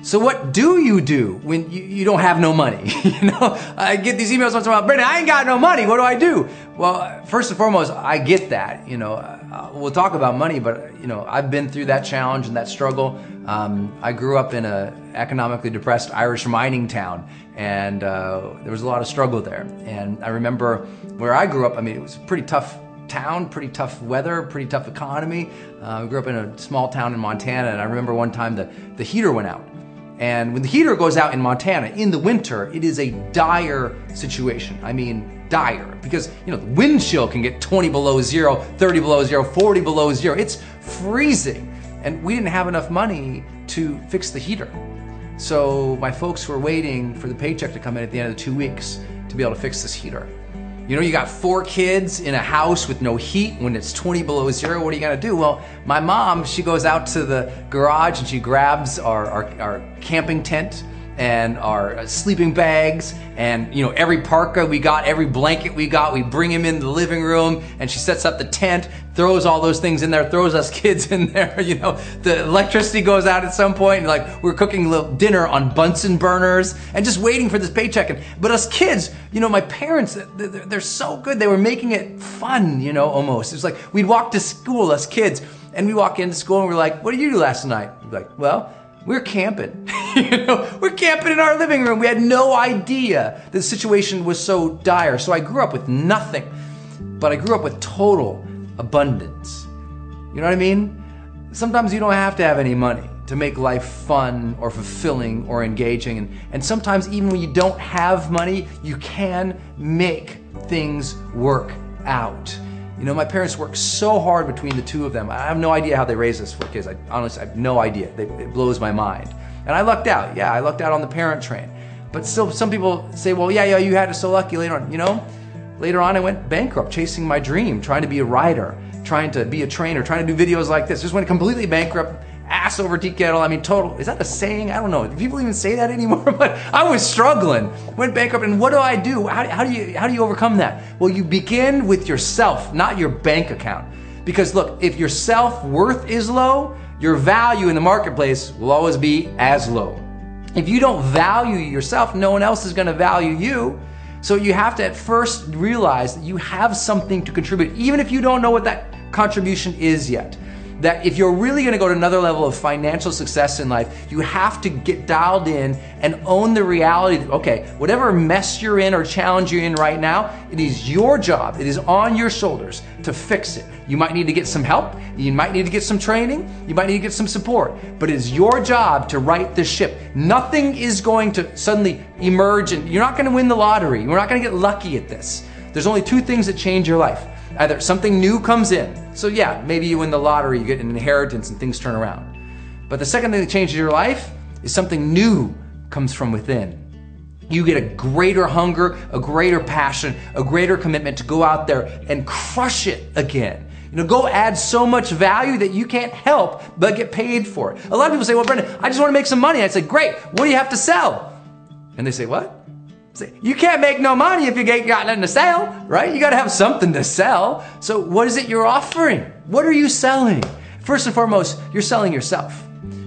So what do you do when you don't have no money? I get these emails once in a while, Brendan, I ain't got no money. What do I do? Well, first and foremost, I get that. We'll talk about money, but I've been through that challenge and that struggle. I grew up in an economically depressed Irish mining town, and there was a lot of struggle there. And I remember where I grew up, it was a pretty tough town, pretty tough weather, pretty tough economy. I grew up in a small town in Montana, and I remember one time the heater went out. And when the heater goes out in Montana in the winter, it is a dire situation. Dire, because the wind chill can get 20 below zero, 30 below zero, 40 below zero. It's freezing. And we didn't have enough money to fix the heater. So my folks were waiting for the paycheck to come in at the end of the 2 weeks to be able to fix this heater. You got 4 kids in a house with no heat when it's 20 below zero. What are you gonna do? Well, my mom, she goes out to the garage and she grabs our camping tent and our sleeping bags and every parka we got, every blanket we got, we bring him in the living room, and she sets up the tent, throws all those things in there, throws us kids in there. The electricity goes out at some point, and we're cooking a little dinner on Bunsen burners and just waiting for this paycheck. But us kids, my parents, they're so good. They were making it fun, almost. It's like we'd walk to school, us kids, and we walk into school and we're like, what did you do last night? We're like, well, we're camping. We're camping in our living room. We had no idea the situation was so dire. So I grew up with nothing, but I grew up with total abundance. You know what I mean? Sometimes you don't have to have any money to make life fun or fulfilling or engaging. And sometimes even when you don't have money, you can make things work out. My parents worked so hard between the two of them. I have no idea how they raised us 4 kids. I honestly have no idea. It blows my mind. And I lucked out. Yeah, I lucked out on the parent train. But still, some people say, well, yeah, you had it so lucky later on. Later on I went bankrupt chasing my dream, trying to be a writer, trying to be a trainer, trying to do videos like this. Just went completely bankrupt, ass over tea kettle. Total. Is that a saying? I don't know. Do people even say that anymore? But I was struggling, went bankrupt, and what do? How do you overcome that? Well, you begin with yourself, not your bank account. Because look, if your self-worth is low, your value in the marketplace will always be as low. If you don't value yourself, no one else is going to value you. So you have to at first realize that you have something to contribute, even if you don't know what that contribution is yet. That if you're really gonna go to another level of financial success in life, you have to get dialed in and own the reality that, okay, whatever mess you're in or challenge you're in right now, it is your job, it is on your shoulders to fix it. You might need to get some help, you might need to get some training, you might need to get some support, but it is your job to right the ship. Nothing is going to suddenly emerge, and you're not gonna win the lottery, you're not gonna get lucky at this. There's only 2 things that change your life. Either something new comes in. So yeah, maybe you win the lottery, you get an inheritance and things turn around. But the second thing that changes your life is something new comes from within. You get a greater hunger, a greater passion, a greater commitment to go out there and crush it again. Go add so much value that you can't help but get paid for it. A lot of people say, well, Brendan, I just want to make some money. I say, great, what do you have to sell? And they say, what? You can't make no money if you ain't got nothing to sell, right? You got to have something to sell. So what is it you're offering? What are you selling? First and foremost, you're selling yourself.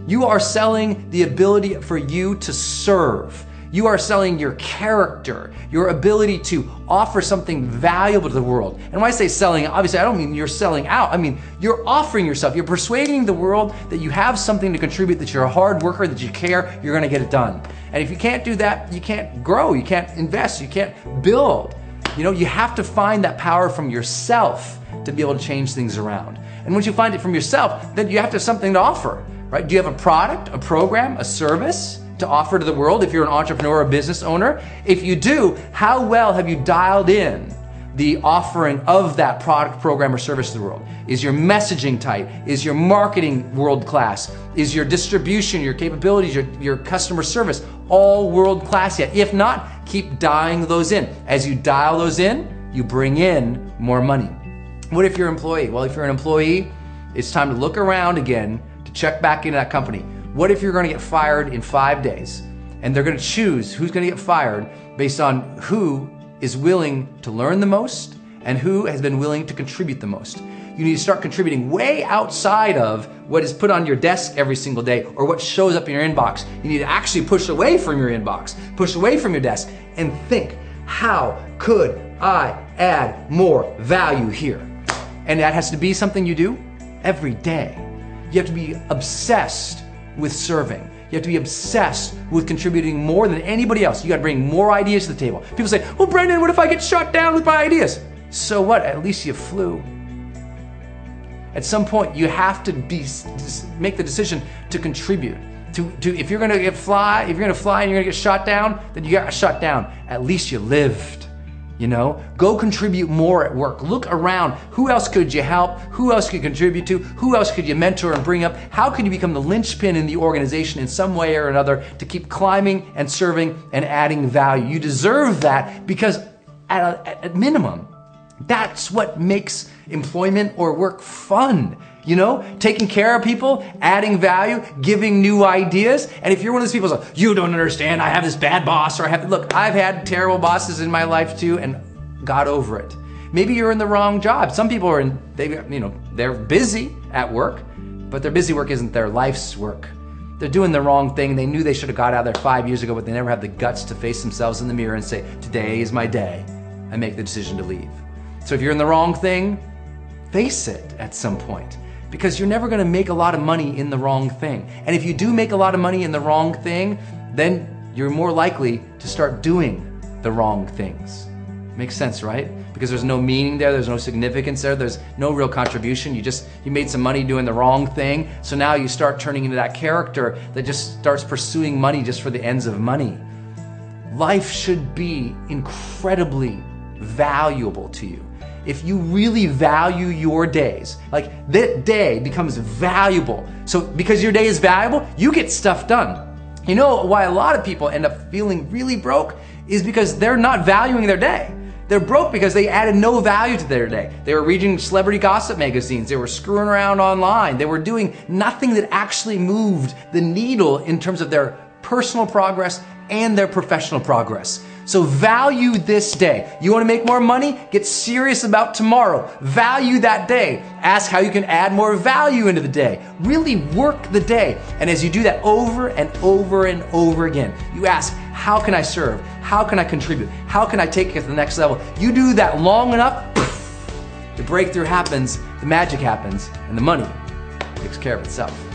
You are selling the ability for you to serve. You are selling your character, your ability to offer something valuable to the world. And when I say selling, obviously I don't mean you're selling out. I mean, you're offering yourself. You're persuading the world that you have something to contribute, that you're a hard worker, that you care, you're gonna get it done. And if you can't do that, you can't grow, you can't invest, you can't build. You have to find that power from yourself to be able to change things around. And once you find it from yourself, then you have to have something to offer, right? Do you have a product, a program, a service to offer to the world if you're an entrepreneur or a business owner? If you do, how well have you dialed in the offering of that product, program, or service to the world? Is your messaging tight? Is your marketing world class? Is your distribution, your capabilities, your customer service all world class yet? If not, keep dialing those in. As you dial those in, you bring in more money. What if you're an employee? Well, if you're an employee, it's time to look around again to check back into that company. What if you're going to get fired in 5 days and they're going to choose who's going to get fired based on who is willing to learn the most and who has been willing to contribute the most? You need to start contributing way outside of what is put on your desk every single day or what shows up in your inbox. You need to actually push away from your inbox, push away from your desk, and think, how could I add more value here? And that has to be something you do every day. You have to be obsessed with serving. You have to be obsessed with contributing more than anybody else. You got to bring more ideas to the table. People say, well, Brendan, what if I get shot down with my ideas? So what? At least you flew. At some point, you have to make the decision to contribute. If you're going to fly and you're going to get shot down, then you got shot down. At least you lived. You know, go contribute more at work. Look around. Who else could you help? Who else could you contribute to? Who else could you mentor and bring up? How can you become the linchpin in the organization in some way or another to keep climbing and serving and adding value? You deserve that because at minimum, that's what makes employment or work fun. You know, taking care of people, adding value, giving new ideas. And if you're one of those people who's like, you don't understand, I have this bad boss, or look, I've had terrible bosses in my life too and got over it. Maybe you're in the wrong job. Some people are they're busy at work, but their busy work isn't their life's work. They're doing the wrong thing. They knew they should have got out of there 5 years ago, but they never have the guts to face themselves in the mirror and say, today is my day. I make the decision to leave. So if you're in the wrong thing, face it at some point. Because you're never going to make a lot of money in the wrong thing. And if you do make a lot of money in the wrong thing, then you're more likely to start doing the wrong things. Makes sense, right? Because there's no meaning there, there's no significance there, there's no real contribution. You made some money doing the wrong thing, so now you start turning into that character that just starts pursuing money just for the ends of money. Life should be incredibly valuable to you. If you really value your days, like that day becomes valuable. So because your day is valuable, you get stuff done. You know why a lot of people end up feeling really broke is because they're not valuing their day. They're broke because they added no value to their day. They were reading celebrity gossip magazines. They were screwing around online. They were doing nothing that actually moved the needle in terms of their personal progress and their professional progress. So value this day. You want to make more money? Get serious about tomorrow. Value that day. Ask how you can add more value into the day. Really work the day. And as you do that over and over and over again, you ask, how can I serve? How can I contribute? How can I take it to the next level? You do that long enough, poof, the breakthrough happens, the magic happens, and the money takes care of itself.